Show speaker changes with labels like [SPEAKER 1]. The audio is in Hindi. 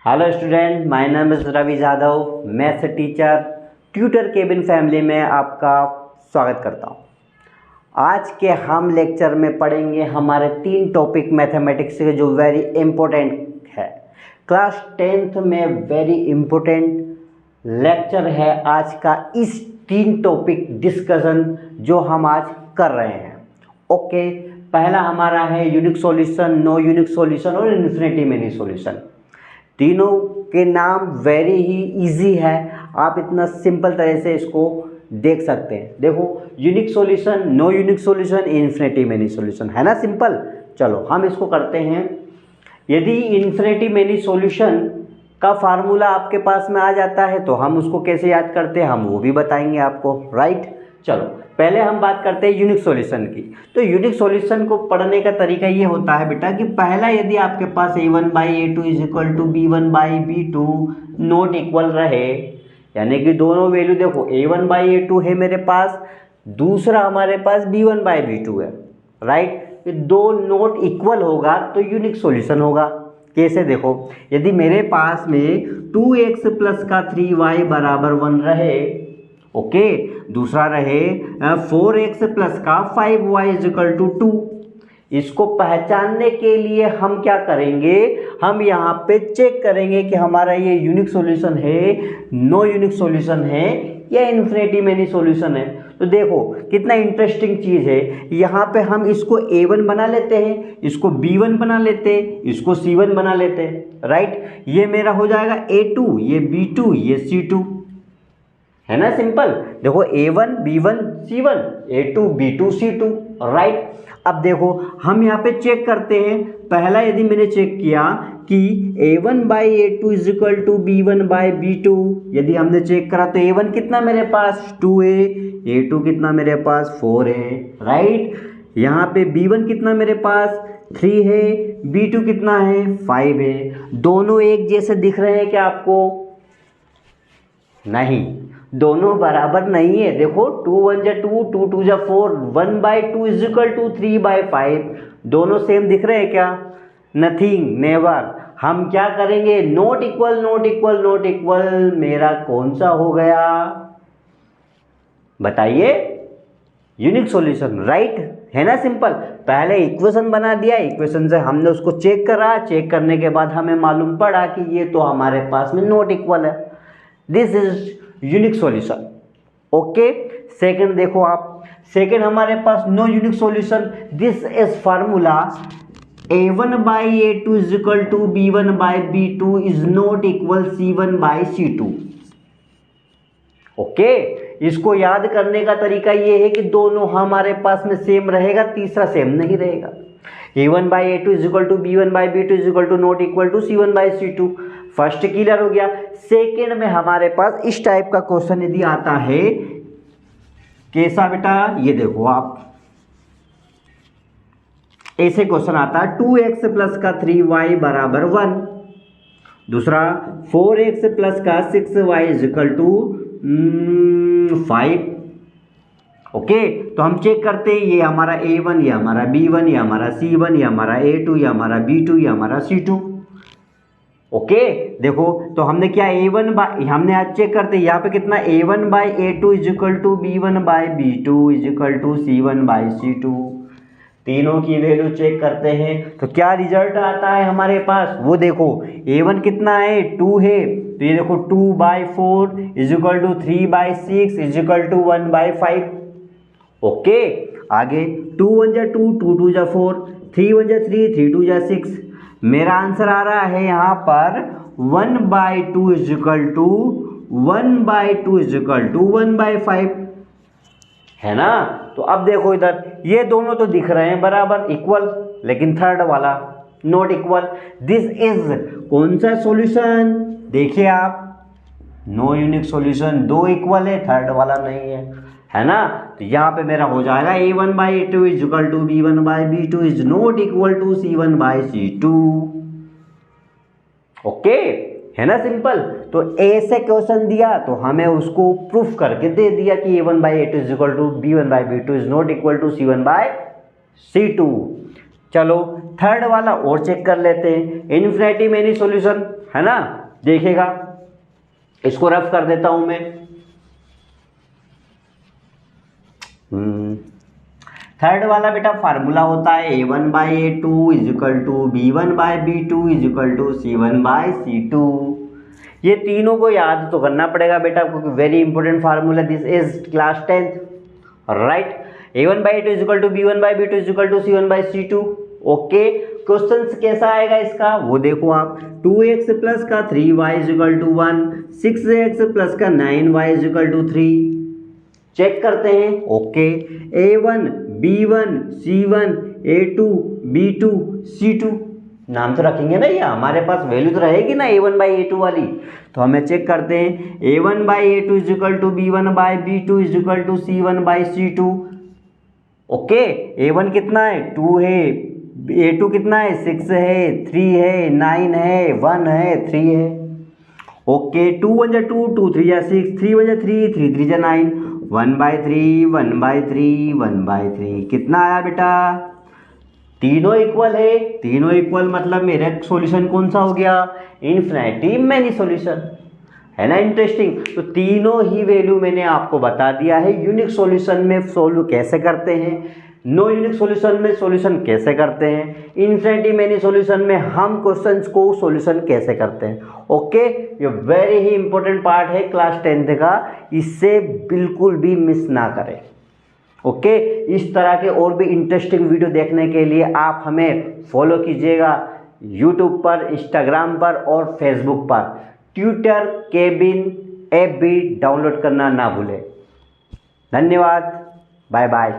[SPEAKER 1] Hello student, my name is Ravi Jadhav. Maths teacher tutor cabin family में आपका स्वागत करता हूँ। आज के हम लेक्चर में पढ़ेंगे हमारे 3 टॉपिक मैथमेटिक्स के जो वेरी इम्पोर्टेंट है। क्लास 10th में वेरी इम्पोर्टेंट लेक्चर है आज का। इस 3 टॉपिक डिस्कशन जो हम आज कर रहे हैं। ओके, पहला हमारा है unique solution, no unique solution और इन्फिनिटी मेनी सॉल्यूशन। तीनों के नाम वेरी ही इजी है, आप इतना सिंपल तरह से इसको देख सकते हैं। देखो, unique solution, no unique solution, infinity many solution, है ना सिंपल। चलो हम इसको करते हैं। यदि इन्फिनिटी मेनी सॉल्यूशन का फार्मूला आपके पास में आ जाता है तो हम उसको कैसे याद करते हैं हम वो भी बताएंगे आपको, राइट। चलो पहले हम बात करते हैं यूनिक सॉल्यूशन की। तो यूनिक सॉल्यूशन को पढ़ने का तरीका ये होता है बेटा कि पहला यदि आपके पास a1/a2 is equal to b1/b2 not equal रहे, यानी कि दोनों वैल्यू देखो a1/a2 है मेरे पास, दूसरा हमारे पास b1/b2 है, राइट। ये दो नॉट इक्वल होगा तो यूनिक सॉल्यूशन होगा। कैसे देखो, यदि मेरे पास में 2x प्लस का 3y बराबर 1 रहे, ओके, दूसरा रहे 4x प्लस का 5y इज इक्वल टू 2। इसको पहचानने के लिए हम क्या करेंगे, हम यहाँ पे चेक करेंगे कि हमारा ये यूनिक सॉल्यूशन है, नो यूनिक सॉल्यूशन है या इन्फिनिटी मेनी सॉल्यूशन है। तो देखो कितना इंटरेस्टिंग चीज़ है। यहाँ पे हम इसको a1 बना लेते हैं, इसको b1 बना लेते हैं, इसको c1 बना लेते हैं, राइट। ये मेरा हो जाएगा a2, ये b2, ये c2, है ना सिंपल। देखो a1 b1 c1, a2 b2 c2, right. अब देखो हम यहाँ पे चेक करते हैं। पहला यदि मैंने चेक किया कि a1/a2 is equal to b1/b2, यदि हमने चेक करा तो a1 कितना मेरे पास 2 है, a2 कितना मेरे पास 4 है, राइट। यहाँ पे b1 कितना मेरे पास 3 है, b2 कितना है 5 है। दोनों एक जैसे दिख रहे हैं क्या आपको? नहीं, दोनों बराबर नहीं है। देखो 2 1 जा 2, 2 2 जा 4, 1/2 इज इक्वल टू 3/5। दोनों सेम दिख रहे हैं क्या? Nothing, never. हम क्या करेंगे, not equal not equal not equal, मेरा कौन सा हो गया बताइए? यूनिक सॉल्यूशन, राइट, है ना सिंपल। पहले इक्वेशन बना दिया, इक्वेशन से हमने उसको चेक करा, चेक करने के बाद हमें मालूम पड़ा कि ये तो हमारे पास में नॉट इक्वल है। This is unique solution, okay. Second देखो आप, सेकंड हमारे पास no unique solution. This is formula a1/a2 is equal to b1/b2 is not equal c1/c2, okay. इसको याद करने का तरीका ये है कि दोनों हमारे पास में सेम रहेगा, तीसरा सेम नहीं रहेगा। a1/a2 is equal to b1/b2 is equal to not equal to c1/c2। First clear हो गया। सेकेंड में हमारे पास इस टाइप का क्वेश्चन यदि आता है, कैसा बेटा, ये देखो आप, ऐसे क्वेश्चन आता है 2x प्लस का 3y बराबर 1, दूसरा 4x प्लस का 6y is equal to 5, okay. तो हम चेक करते हैं, ये हमारा a1, ये हमारा b1, ये हमारा c1, ये हमारा a2, ये हमारा b2, ये हमारा c2, ओके। देखो तो हमने क्या हमने आज चेक करते हैं यहाँ पे कितना a1/a2 is equal to b1/b2 is equal to c1/c2। तीनों की वैल्यू चेक करते हैं तो क्या रिजल्ट आता है हमारे पास, वो देखो। a1 कितना है 2 है, तो ये देखो 2/4 is equal to 3/6 is equal to 1/5, okay. आगे 2 1 जा 2, 2 2 जा 4, 3 1 जा 3, 3 2 जा 6। मेरा आंसर आ रहा है यहाँ पर 1/2 is equal to 1/2 is equal to 1/5, है ना। तो अब देखो इधर, ये दोनों तो दिख रहे हैं बराबर इक्वल, लेकिन थर्ड वाला नॉट इक्वल। दिस इज कौन सा सॉल्यूशन, देखिए आप, नो यूनिक सॉल्यूशन। दो इक्वल है, थर्ड वाला नहीं है ना। तो यहाँ पे मेरा हो जाएगा a1/a2 is equal to b1/b2 is not equal to c1/c2, okay, है ना सिंपल। तो ऐसे क्वेश्चन दिया तो हमें उसको प्रूफ करके दे दिया कि a1/a2 is equal to b1/b2 is not equal to c1/c2। चलो थर्ड वाला और चेक कर लेते हैं, इन्फिनिटी मेनी सॉल्यूशन है ना, देखिएगा इसको रफ कर देता हूं मैं। थर्ड वाला बेटा फार्मूला होता है a1/a2 is equal to b1/b2 is equal to c1/c2। ये तीनों को याद तो करना पड़ेगा बेटा, क्योंकि very important formula, this is class 10th, right. a1/a2 is equal to b1/b2 is equal to c1/c2। Okay, question कैसा आएगा इसका वो देखो आप, 2x प्लस का 3y is equal to 1, 6x plus का 9y is equal to 3। Check करते हैं। Okay, a1 b1 c1 a2 b2 c2 नाम तो रखेंगे ना, ये हमारे पास वैल्यू तो रहेगी ना a1/a2 वाली, तो हमें चेक करते हैं a1/a2 is equal to b1/b2 is equal to c1/c2। Okay, a1 कितना है 2 है, a2 कितना है 6 है, 3 है, 9 है, 1 है, 3 है। ओके, 2 1 जा 2, 2 3 जा 6, 3 1 जा 3, 3 3 जा 9, 1/3 1/3 1/3 कितना आया बेटा, तीनों इक्वल है। तीनों इक्वल मतलब मेरा सॉल्यूशन कौन सा हो गया, इन्फिनिटी मैनी सॉल्यूशन, है ना। इंटरेस्टिंग, तो तीनों ही वैल्यू मैंने आपको बता दिया है। यूनिक सॉल्यूशन में सॉल्व कैसे करते हैं, नो यूनिक सॉल्यूशन में सॉल्यूशन कैसे करते हैं, इन्फिनिटी मैनी सॉल्यूशन में हम क्वेश्चंस को सॉल्यूशन कैसे करते हैं। ओके, ये वेरी ही इंपॉर्टेंट पार्ट है क्लास 10th का, इससे बिल्कुल भी मिस ना करें। ओके, इस तरह के और भी इंटरेस्टिंग वीडियो देखने के लिए आप हमें फॉलो कीजिएगा यूट्यूब पर, इंस्टाग्राम पर और फेसबुक पर। ट्यूटर केबिन ऐप भी डाउनलोड करना ना भूलें। धन्यवाद, बाय बाय।